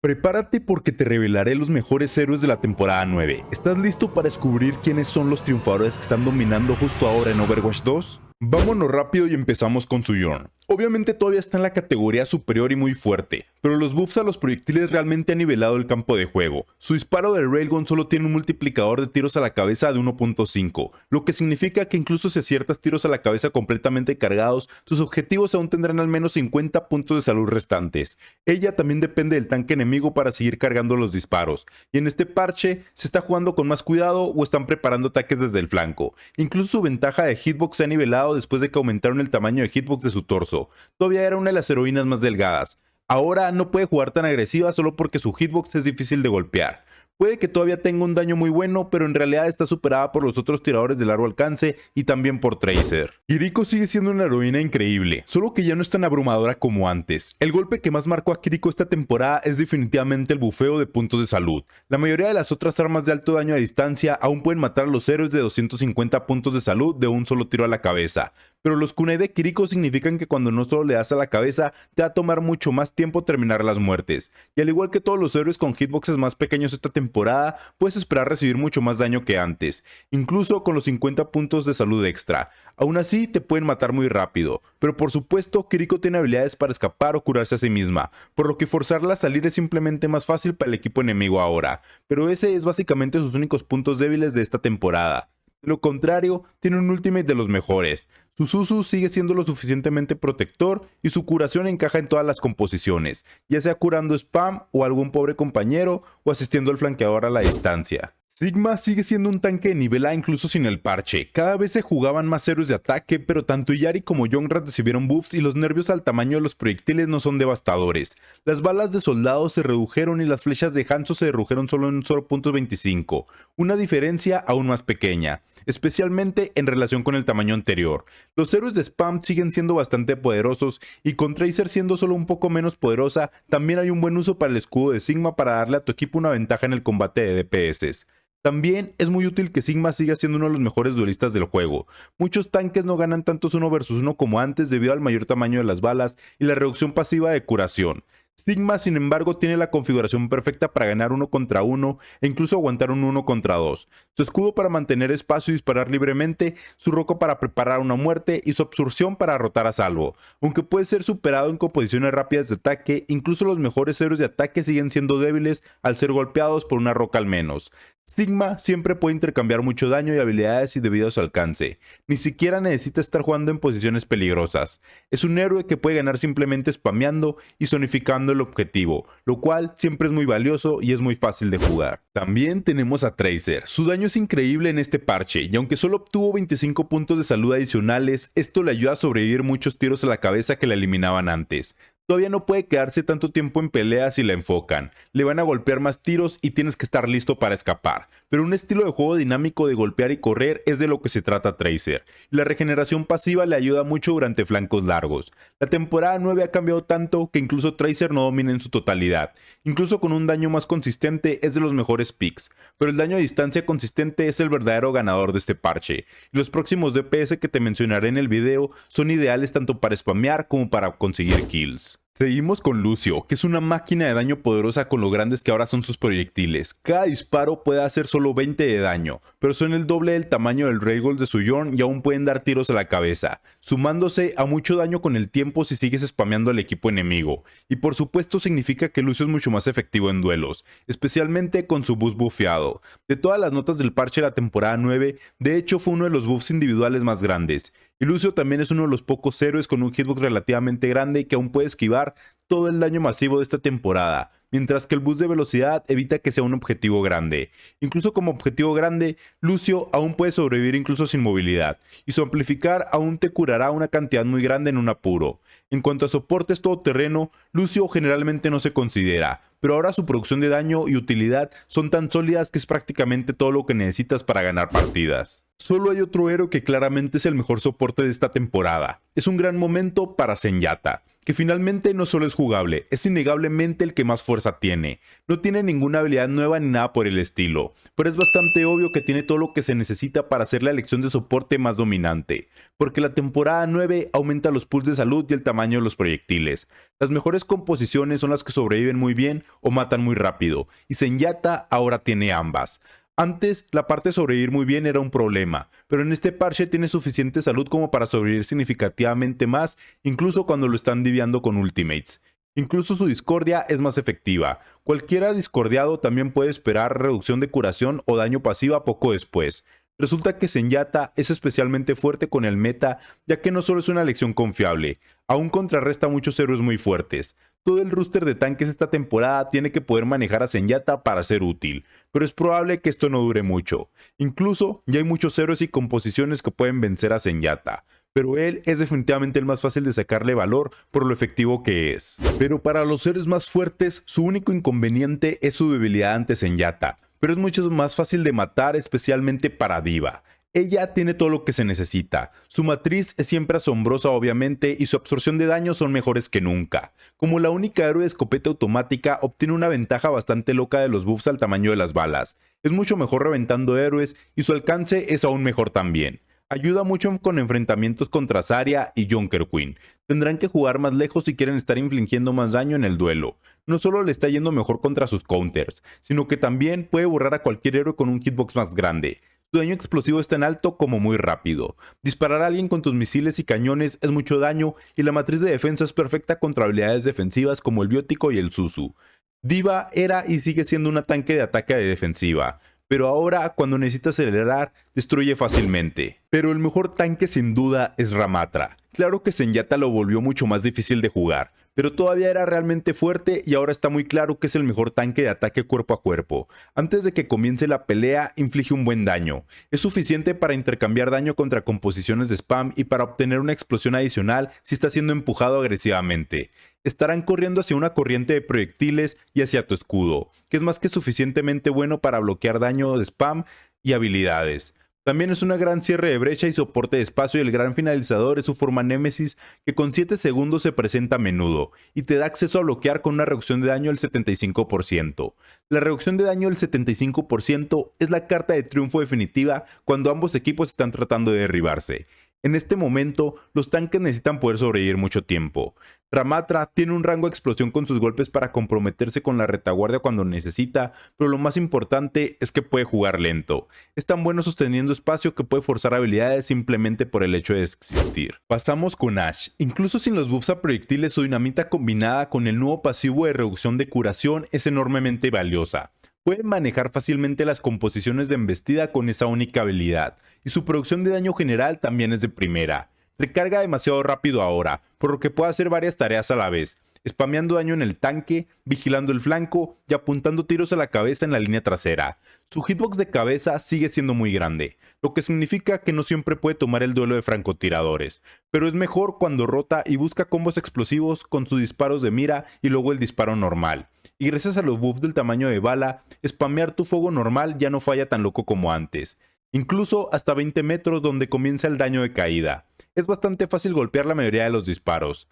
Prepárate porque te revelaré los mejores héroes de la temporada 9. ¿Estás listo para descubrir quiénes son los triunfadores que están dominando justo ahora en Overwatch 2? Vámonos rápido y empezamos con Sojourn. Obviamente todavía está en la categoría superior y muy fuerte, pero los buffs a los proyectiles realmente han nivelado el campo de juego. Su disparo de Railgun solo tiene un multiplicador de tiros a la cabeza de 1.5, lo que significa que incluso si aciertas tiros a la cabeza completamente cargados, tus objetivos aún tendrán al menos 50 puntos de salud restantes. Ella también depende del tanque enemigo para seguir cargando los disparos, y en este parche se está jugando con más cuidado o están preparando ataques desde el flanco. Incluso su ventaja de hitbox se ha nivelado después de que aumentaron el tamaño de hitbox de su torso. Todavía era una de las heroínas más delgadas. Ahora no puede jugar tan agresiva solo porque su hitbox es difícil de golpear. Puede que todavía tenga un daño muy bueno, pero en realidad está superada por los otros tiradores de largo alcance y también por Tracer. Kiriko sigue siendo una heroína increíble, solo que ya no es tan abrumadora como antes. El golpe que más marcó a Kiriko esta temporada es definitivamente el bufeo de puntos de salud. La mayoría de las otras armas de alto daño a distancia aún pueden matar a los héroes de 250 puntos de salud de un solo tiro a la cabeza. Pero los kunai de Kiriko significan que cuando no solo le das a la cabeza, te va a tomar mucho más tiempo terminar las muertes. Y al igual que todos los héroes con hitboxes más pequeños esta temporada, puedes esperar recibir mucho más daño que antes, incluso con los 50 puntos de salud extra. Aún así, te pueden matar muy rápido, pero por supuesto, Kiriko tiene habilidades para escapar o curarse a sí misma, por lo que forzarla a salir es simplemente más fácil para el equipo enemigo ahora, pero ese es básicamente sus únicos puntos débiles de esta temporada. De lo contrario, tiene un ultimate de los mejores. Su Suzu sigue siendo lo suficientemente protector y su curación encaja en todas las composiciones, ya sea curando spam o algún pobre compañero o asistiendo al flanqueador a la distancia. Sigma sigue siendo un tanque de nivel A incluso sin el parche. Cada vez se jugaban más héroes de ataque, pero tanto Yari como Junkrat recibieron buffs y los nervios al tamaño de los proyectiles no son devastadores. Las balas de soldados se redujeron y las flechas de Hanzo se redujeron solo en 0.25, una diferencia aún más pequeña, especialmente en relación con el tamaño anterior. Los héroes de spam siguen siendo bastante poderosos y con Tracer siendo solo un poco menos poderosa, también hay un buen uso para el escudo de Sigma para darle a tu equipo una ventaja en el combate de DPS. También es muy útil que Sigma siga siendo uno de los mejores duelistas del juego. Muchos tanques no ganan tantos 1 vs 1 como antes debido al mayor tamaño de las balas y la reducción pasiva de curación. Sigma, sin embargo, tiene la configuración perfecta para ganar 1 contra 1 e incluso aguantar un 1 contra 2. Su escudo para mantener espacio y disparar libremente, su roco para preparar una muerte y su absorción para rotar a salvo. Aunque puede ser superado en composiciones rápidas de ataque, incluso los mejores héroes de ataque siguen siendo débiles al ser golpeados por una roca al menos. Sigma siempre puede intercambiar mucho daño y habilidades y debido a su alcance. Ni siquiera necesita estar jugando en posiciones peligrosas. Es un héroe que puede ganar simplemente spameando y zonificando el objetivo, lo cual siempre es muy valioso y es muy fácil de jugar. También tenemos a Tracer. Su daño es increíble en este parche y aunque solo obtuvo 25 puntos de salud adicionales, esto le ayuda a sobrevivir muchos tiros a la cabeza que la eliminaban antes. Todavía no puede quedarse tanto tiempo en peleas si la enfocan, le van a golpear más tiros y tienes que estar listo para escapar, pero un estilo de juego dinámico de golpear y correr es de lo que se trata Tracer, y la regeneración pasiva le ayuda mucho durante flancos largos. La temporada 9 ha cambiado tanto que incluso Tracer no domina en su totalidad, incluso con un daño más consistente es de los mejores picks, pero el daño a distancia consistente es el verdadero ganador de este parche, y los próximos DPS que te mencionaré en el video son ideales tanto para spamear como para conseguir kills. Seguimos con Lucio, que es una máquina de daño poderosa con lo grandes que ahora son sus proyectiles. Cada disparo puede hacer solo 20 de daño, pero son el doble del tamaño del Railgun de Sojourn y aún pueden dar tiros a la cabeza, sumándose a mucho daño con el tiempo si sigues spameando al equipo enemigo. Y por supuesto significa que Lucio es mucho más efectivo en duelos, especialmente con su boost buffeado. De todas las notas del parche de la temporada 9, de hecho fue uno de los buffs individuales más grandes. Y Lucio también es uno de los pocos héroes con un hitbox relativamente grande y que aún puede esquivar todo el daño masivo de esta temporada, mientras que el boost de velocidad evita que sea un objetivo grande. Incluso como objetivo grande, Lucio aún puede sobrevivir incluso sin movilidad, y su amplificar aún te curará una cantidad muy grande en un apuro. En cuanto a soportes todoterreno, Lucio generalmente no se considera, pero ahora su producción de daño y utilidad son tan sólidas que es prácticamente todo lo que necesitas para ganar partidas. Solo hay otro héroe que claramente es el mejor soporte de esta temporada. Es un gran momento para Zenyatta, que finalmente no solo es jugable, es innegablemente el que más fuerza tiene. No tiene ninguna habilidad nueva ni nada por el estilo, pero es bastante obvio que tiene todo lo que se necesita para ser la elección de soporte más dominante, porque la temporada 9 aumenta los pools de salud y el tamaño de los proyectiles. Las mejores composiciones son las que sobreviven muy bien o matan muy rápido, y Zenyatta ahora tiene ambas. Antes, la parte de sobrevivir muy bien era un problema, pero en este parche tiene suficiente salud como para sobrevivir significativamente más, incluso cuando lo están diviando con ultimates. Incluso su discordia es más efectiva. Cualquiera discordiado también puede esperar reducción de curación o daño pasiva poco después. Resulta que Zenyatta es especialmente fuerte con el meta, ya que no solo es una elección confiable, aún contrarresta a muchos héroes muy fuertes. Todo el roster de tanques esta temporada tiene que poder manejar a Zenyatta para ser útil, pero es probable que esto no dure mucho. Incluso ya hay muchos héroes y composiciones que pueden vencer a Zenyatta, pero él es definitivamente el más fácil de sacarle valor por lo efectivo que es. Pero para los héroes más fuertes, su único inconveniente es su debilidad ante Zenyatta, pero es mucho más fácil de matar, especialmente para D.Va. Ella tiene todo lo que se necesita. Su matriz es siempre asombrosa obviamente y su absorción de daño son mejores que nunca. Como la única héroe de escopeta automática, obtiene una ventaja bastante loca de los buffs al tamaño de las balas. Es mucho mejor reventando héroes y su alcance es aún mejor también. Ayuda mucho con enfrentamientos contra Zarya y Junker Queen. Tendrán que jugar más lejos si quieren estar infligiendo más daño en el duelo. No solo le está yendo mejor contra sus counters, sino que también puede borrar a cualquier héroe con un hitbox más grande. Su daño explosivo es tan alto como muy rápido. Disparar a alguien con tus misiles y cañones es mucho daño y la matriz de defensa es perfecta contra habilidades defensivas como el biótico y el Suzu. D.Va era y sigue siendo un tanque de ataque de defensiva, pero ahora cuando necesita acelerar, destruye fácilmente. Pero el mejor tanque sin duda es Ramattra. Claro que Zenyatta lo volvió mucho más difícil de jugar, pero todavía era realmente fuerte y ahora está muy claro que es el mejor tanque de ataque cuerpo a cuerpo. Antes de que comience la pelea, inflige un buen daño. Es suficiente para intercambiar daño contra composiciones de spam y para obtener una explosión adicional si está siendo empujado agresivamente. Estarán corriendo hacia una corriente de proyectiles y hacia tu escudo, que es más que suficientemente bueno para bloquear daño de spam y habilidades. También es una gran cierre de brecha y soporte de espacio y el gran finalizador es su forma Némesis que con 7 segundos se presenta a menudo y te da acceso a bloquear con una reducción de daño del 75%. La reducción de daño del 75% es la carta de triunfo definitiva cuando ambos equipos están tratando de derribarse. En este momento, los tanques necesitan poder sobrevivir mucho tiempo. Ramattra tiene un rango de explosión con sus golpes para comprometerse con la retaguardia cuando necesita, pero lo más importante es que puede jugar lento. Es tan bueno sosteniendo espacio que puede forzar habilidades simplemente por el hecho de existir. Pasamos con Ashe. Incluso sin los buffs a proyectiles, su dinamita combinada con el nuevo pasivo de reducción de curación es enormemente valiosa. Puede manejar fácilmente las composiciones de embestida con esa única habilidad, y su producción de daño general también es de primera. Recarga demasiado rápido ahora, por lo que puede hacer varias tareas a la vez, spameando daño en el tanque, vigilando el flanco y apuntando tiros a la cabeza en la línea trasera. Su hitbox de cabeza sigue siendo muy grande, lo que significa que no siempre puede tomar el duelo de francotiradores, pero es mejor cuando rota y busca combos explosivos con sus disparos de mira y luego el disparo normal. Y gracias a los buffs del tamaño de bala, spamear tu fuego normal ya no falla tan loco como antes. Incluso hasta 20 metros donde comienza el daño de caída. Es bastante fácil golpear la mayoría de los disparos.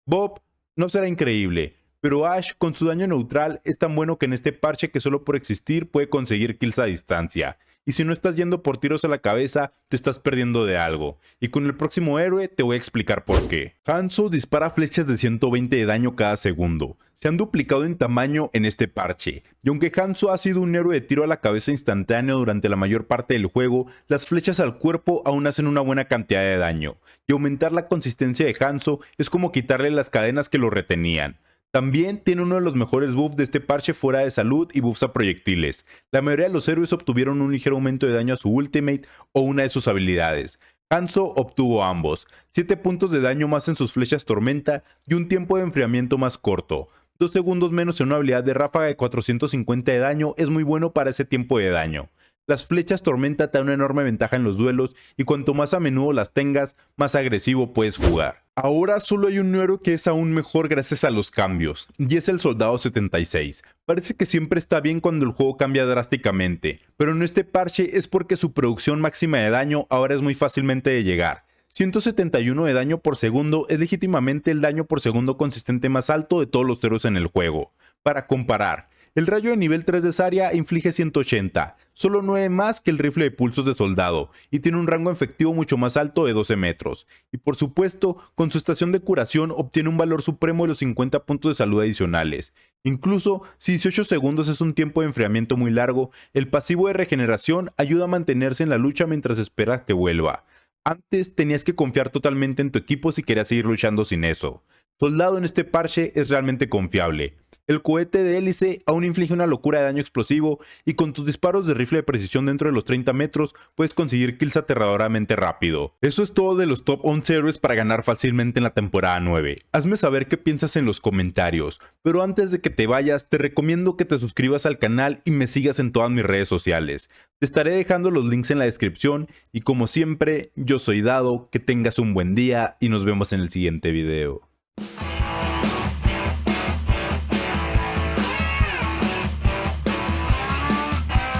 Bob no será increíble, pero Ashe con su daño neutral es tan bueno que en este parche que solo por existir puede conseguir kills a distancia. Y si no estás yendo por tiros a la cabeza, te estás perdiendo de algo. Y con el próximo héroe te voy a explicar por qué. Hanzo dispara flechas de 120 de daño cada segundo. Se han duplicado en tamaño en este parche. Y aunque Hanzo ha sido un héroe de tiro a la cabeza instantáneo durante la mayor parte del juego, las flechas al cuerpo aún hacen una buena cantidad de daño. Y aumentar la consistencia de Hanzo es como quitarle las cadenas que lo retenían. También tiene uno de los mejores buffs de este parche fuera de salud y buffs a proyectiles. La mayoría de los héroes obtuvieron un ligero aumento de daño a su ultimate o una de sus habilidades. Hanzo obtuvo ambos, 7 puntos de daño más en sus flechas tormenta y un tiempo de enfriamiento más corto. 2 segundos menos en una habilidad de ráfaga de 450 de daño es muy bueno para ese tiempo de daño. Las flechas tormenta te dan una enorme ventaja en los duelos y cuanto más a menudo las tengas, más agresivo puedes jugar. Ahora solo hay un héroe que es aún mejor gracias a los cambios, y es el Soldado 76. Parece que siempre está bien cuando el juego cambia drásticamente, pero en este parche es porque su producción máxima de daño ahora es muy fácilmente de llegar. 171 de daño por segundo es legítimamente el daño por segundo consistente más alto de todos los héroes en el juego. Para comparar, el rayo de nivel 3 de Zarya inflige 180, solo 9 más que el rifle de pulsos de soldado, y tiene un rango efectivo mucho más alto de 12 metros. Y por supuesto, con su estación de curación obtiene un valor supremo de los 50 puntos de salud adicionales. Incluso, si 18 segundos es un tiempo de enfriamiento muy largo, el pasivo de regeneración ayuda a mantenerse en la lucha mientras espera que vuelva. Antes tenías que confiar totalmente en tu equipo si querías seguir luchando sin eso. Soldado en este parche es realmente confiable. El cohete de hélice aún inflige una locura de daño explosivo y con tus disparos de rifle de precisión dentro de los 30 metros puedes conseguir kills aterradoramente rápido. Eso es todo de los top 11 héroes para ganar fácilmente en la temporada 9. Hazme saber qué piensas en los comentarios, pero antes de que te vayas te recomiendo que te suscribas al canal y me sigas en todas mis redes sociales. Te estaré dejando los links en la descripción y como siempre, yo soy Dado, que tengas un buen día y nos vemos en el siguiente video.